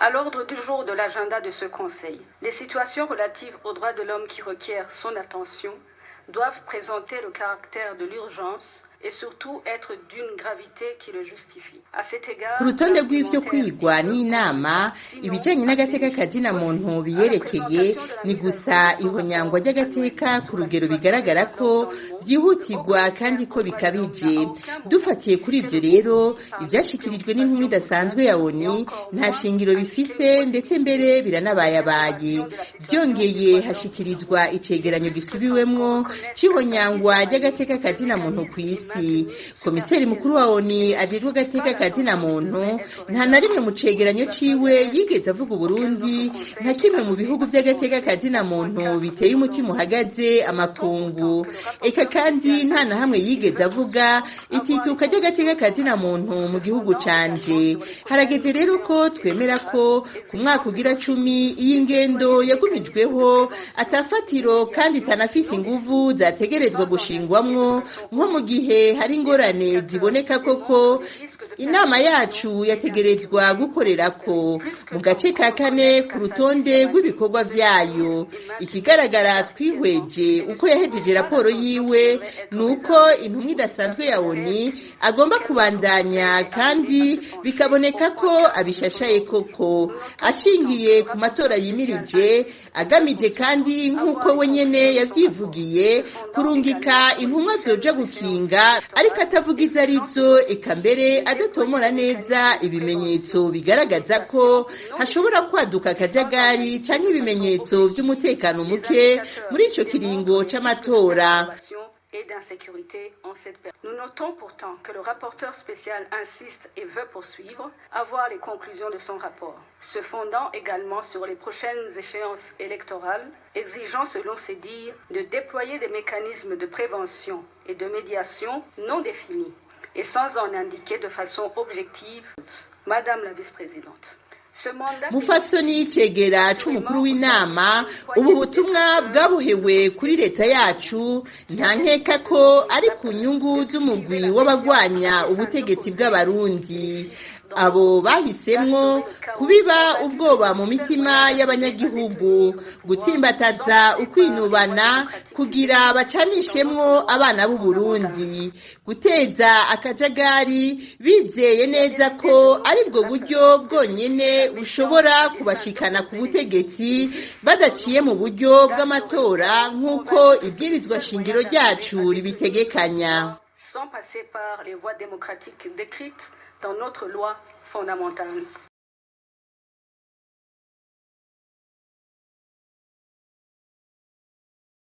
À l'ordre du jour de l'agenda de ce Conseil, les situations relatives aux droits de l'homme qui requièrent son attention doivent présenter le caractère de l'urgence et surtout être d'une gravité qui le justifie. À cet égard, ku rutonde rw'ivyo kwigwa n'inama ibijanye n'agateka kazina muntu biyerekeye ni gusa ihonyangwa ry'agateka ku rugero bigaragara ko vyihutirwa kandi ko bikabije. Dufatiye kuri ivyo rero, ivyashikirijwe n'intumwa idasanzwe ya ONU nta shingiro bifise, ndetse mbere biranabayabaye. Vyongeye hashikirizwa icegeranyo gisubiwemwo c'ihonyangwa ry'agateka kazina muntu kw'isi. Komiseri mukuru wa ONU ajejwe agateka kazina muntu nta na rimwe mu cegeranyo ciwe yigeze avuga Uburundi nka kimwe mu bihugu vy'agateka kazina muntu biteye umutima uhagaze amakungu. Eka kandi nta na hamwe yigeze avuga itituka ry'agateka kazina muntu mu gihugu canje. Harageze rero ko twemera ko ku mwaka ugira 10 iyi ngendo yagumijweho atafatiro kandi itanafise inguvu zategerezwa gushingwamwo, nko mu gihe hari ingorane ziboneka koko inama yacu yategerezwa gukorerako. Mu gace ka 4 ku rutonde rw'ibikorwa vyayo, ikigaragara twihweje uko yahejeje raporo yiwe nuko intumwa idasanzwe ya ONU agomba kubandanya, kandi bikaboneka ko abishashaye koko ashingiye ku matora yimirije, agamije kandi nk'uko we nyene yavyivugiye kurungika intumwa zoja gukinga, ariko atavuga izo arizo, eka mbere adatomora neza ibimenyetso bigaragaza ko hashobora kwaduka akajagari canke ibimenyetso vy'umutekano muke muri ico kiringo c'amatora. Et d'insécurité en cette période. Nous notons pourtant que le rapporteur spécial insiste et veut poursuivre, avoir les conclusions de son rapport, se fondant également sur les prochaines échéances électorales, exigeant selon ses dires de déployer des mécanismes de prévention et de médiation non définis et sans en indiquer de façon objective. Madame la vice-présidente, Mufasoni icegera c'umukuru w'inama, ubu butumwa bwabuhewe kuri leta yacu nta nkeka ko ari ku nyungu z'umugwi w'abagwanya ubutegetsi bw'abarundi. Abo bahisemwo kubiba ubwoba mu mitima y'abanyagihugu, gutsimbataza ukwinubana kugira bacanishemwo abana b'u Burundi, guteza akajagari bizeye neza ko ari bwo buryo bwonyene bushobora kubashikana ku butegetsi badaciye mu buryo bw'amatora nk'uko ibwirizwa shingiro ryacu ribitegekanya. Sans passer par les voies démocratiques décrites dans notre loi fondamentale.